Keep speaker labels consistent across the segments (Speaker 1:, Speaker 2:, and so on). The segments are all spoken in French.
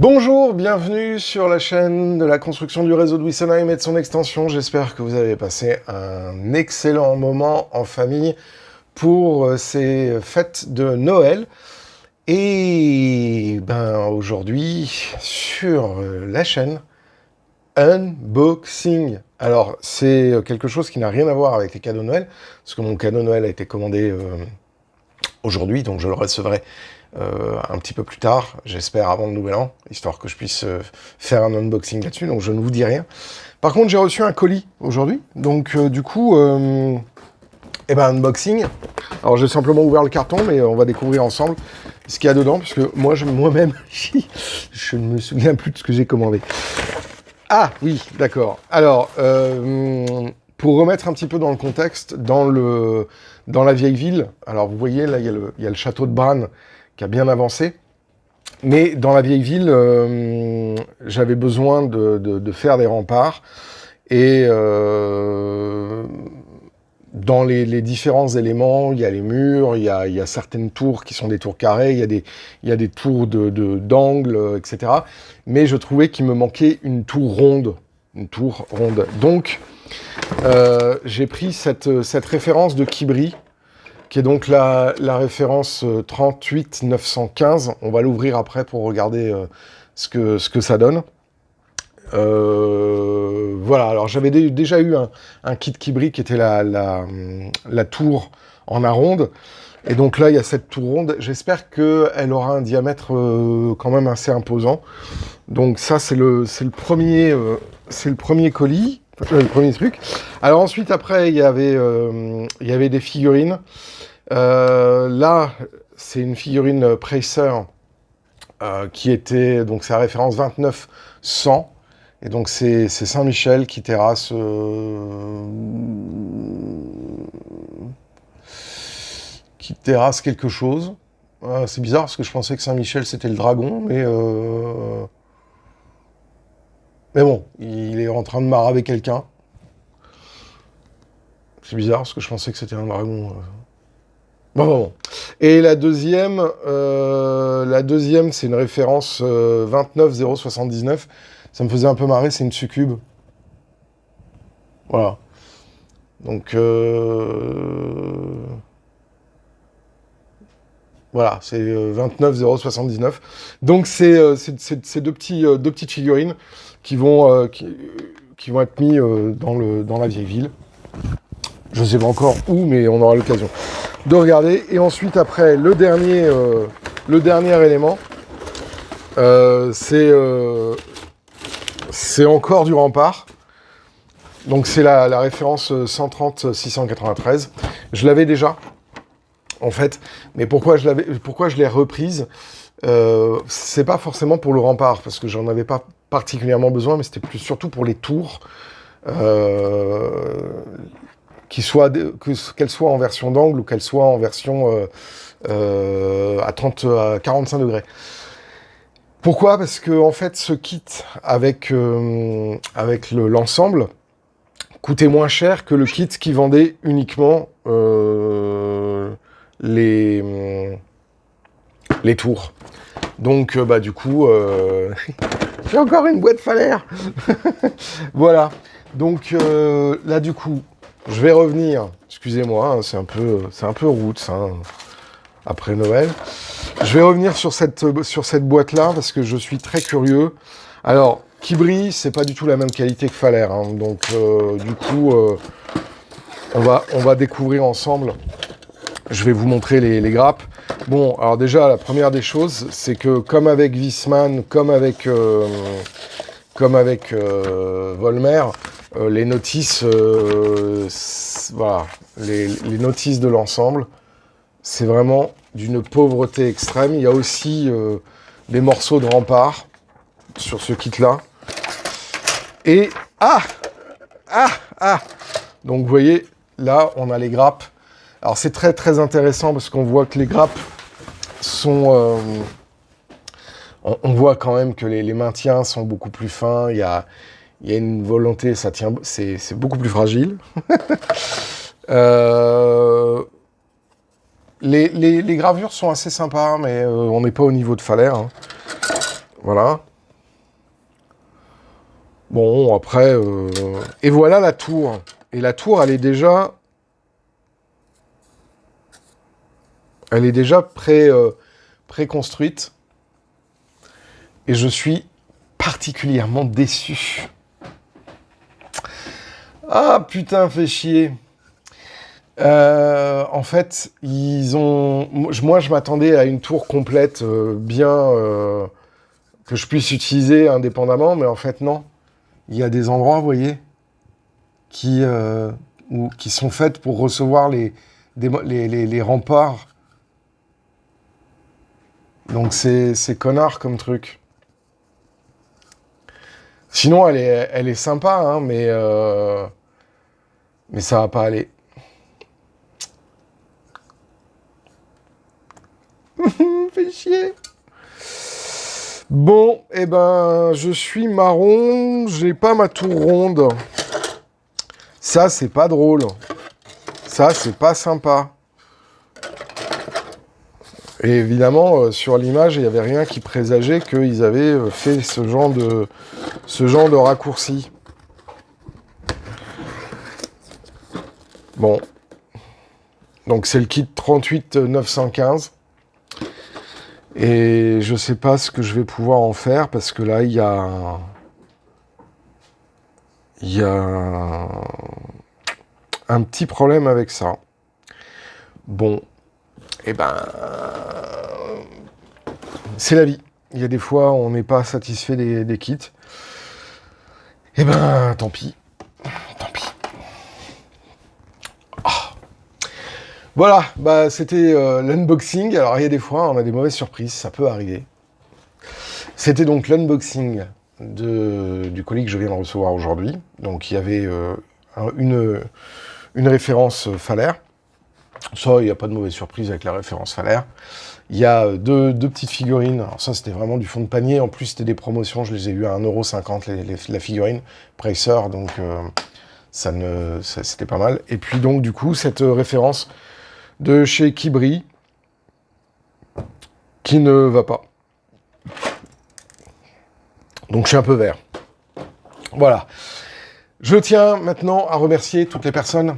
Speaker 1: Bonjour, bienvenue sur la chaîne de la construction du réseau de Wessenheim et de son extension. J'espère que vous avez passé un excellent moment en famille pour ces fêtes de Noël. Et aujourd'hui, sur la chaîne, unboxing. Alors, c'est quelque chose qui n'a rien à voir avec les cadeaux de Noël, parce que mon cadeau de Noël a été commandé aujourd'hui, donc je le recevrai un petit peu plus tard, j'espère avant le Nouvel An, histoire que je puisse faire un unboxing là-dessus, donc je ne vous dis rien. Par contre, j'ai reçu un colis aujourd'hui, donc du coup, unboxing. Alors, j'ai simplement ouvert le carton, mais on va découvrir ensemble ce qu'il y a dedans, parce que moi-même, je ne me souviens plus de ce que j'ai commandé. Ah, oui, d'accord. Alors, pour remettre un petit peu dans le contexte, dans la vieille ville, alors vous voyez, là, il y a le château de Bran, qui a bien avancé. Mais dans la vieille ville, j'avais besoin de faire des remparts. Et dans les différents éléments, il y a les murs, il y a certaines tours qui sont des tours carrées, il y a des tours d'angle, etc. Mais je trouvais qu'il me manquait une tour ronde. Une tour ronde. Donc, j'ai pris cette référence de Kibri, qui est donc la référence 38915. On va l'ouvrir après pour regarder ce que ça donne. Voilà, alors j'avais déjà eu un kit Kibri qui était la tour en aronde. Et donc là, il y a cette tour ronde. J'espère qu'elle aura un diamètre quand même assez imposant. Donc ça, c'est le premier colis, le premier truc. Alors ensuite, après, il y avait des figurines. Là, c'est une figurine Pracer qui était, donc c'est la référence 29-100. Et donc c'est Saint-Michel qui terrasse quelque chose. C'est bizarre parce que je pensais que Saint-Michel c'était le dragon, mais bon, il est en train de maraver quelqu'un. C'est bizarre parce que je pensais que c'était un dragon. Bon. Et la deuxième, c'est une référence 29079. Ça me faisait un peu marrer, c'est une succube. Voilà. Donc, voilà, c'est 29079. Donc, c'est deux petites figurines qui vont être mis dans la vieille ville. Je ne sais pas encore où, mais on aura l'occasion de regarder. Et ensuite, après, le dernier élément, c'est encore du rempart. Donc, c'est la référence 130-693. Je l'avais déjà, en fait. Mais pourquoi je l'ai reprise c'est pas forcément pour le rempart, parce que j'en avais pas particulièrement besoin, mais c'était surtout pour les tours. Qu'elle soit en version d'angle ou qu'elle soit en version à 45 degrés. Pourquoi ? Parce que en fait, ce kit avec l'ensemble coûtait moins cher que le kit qui vendait uniquement les tours. Donc, du coup, j'ai encore une boîte Falaire. Voilà. Donc, là, du coup, je vais revenir, excusez-moi, hein, c'est un peu roots, hein, après Noël. Je vais revenir sur cette boîte-là, parce que je suis très curieux. Alors, Kibri, c'est pas du tout la même qualité que Falaire, hein, donc du coup, on va découvrir ensemble. Je vais vous montrer les grappes. Bon, alors déjà, la première des choses, c'est que comme avec Wiesmann, comme avec Volmer, les notices, voilà, les notices de l'ensemble, c'est vraiment d'une pauvreté extrême. Il y a aussi des morceaux de rempart sur ce kit-là. Et donc vous voyez, là, on a les grappes. Alors c'est très très intéressant parce qu'on voit que les grappes sont... on voit quand même que les maintiens sont beaucoup plus fins. Il y a une volonté, ça tient, c'est beaucoup plus fragile. Les gravures sont assez sympas, mais on n'est pas au niveau de Falaire. Hein. Voilà. Bon, après... Et voilà la tour. Et la tour, elle est déjà... préconstruite. Et je suis particulièrement déçu. Ah, putain, fait chier. En fait, moi, je m'attendais à une tour complète, bien... que je puisse utiliser indépendamment, mais en fait, non. Il y a des endroits, vous voyez, qui sont faits pour recevoir les remparts. Donc, c'est connard comme truc. Sinon, elle est sympa, hein, mais ça va pas aller. Fait chier. Bon, eh ben, je suis marron, j'ai pas ma tour ronde. Ça, c'est pas drôle. Ça, c'est pas sympa. Et évidemment, sur l'image, il n'y avait rien qui présageait qu'ils avaient fait ce genre de raccourci. Bon. Donc, c'est le kit 38 915. Et je sais pas ce que je vais pouvoir en faire, parce que là, il y a un petit problème avec ça. Bon. Eh ben... c'est la vie. Il y a des fois, on n'est pas satisfait des kits. Eh ben, tant pis. Tant pis. Oh. Voilà, bah, c'était l'unboxing. Alors, il y a des fois, on a des mauvaises surprises, ça peut arriver. C'était donc l'unboxing du colis que je viens de recevoir aujourd'hui. Donc, il y avait une référence Faller. Ça, il n'y a pas de mauvaise surprise avec la référence Faller. Il y a deux petites figurines. Alors ça, c'était vraiment du fond de panier. En plus, c'était des promotions. Je les ai eues à 1,50 € la figurine. Pracer, donc c'était pas mal. Et puis donc, du coup, cette référence de chez Kibri qui ne va pas. Donc, je suis un peu vert. Voilà. Je tiens maintenant à remercier toutes les personnes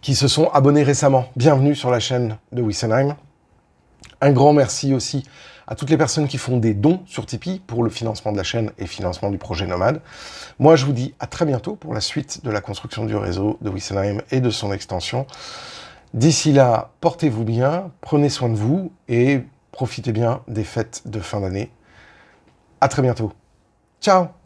Speaker 1: qui se sont abonnées récemment. Bienvenue sur la chaîne de Wissenheim. Un grand merci aussi à toutes les personnes qui font des dons sur Tipeee pour le financement de la chaîne et financement du projet Nomade. Moi, je vous dis à très bientôt pour la suite de la construction du réseau de Wissenheim et de son extension. D'ici là, portez-vous bien, prenez soin de vous et profitez bien des fêtes de fin d'année. À très bientôt. Ciao!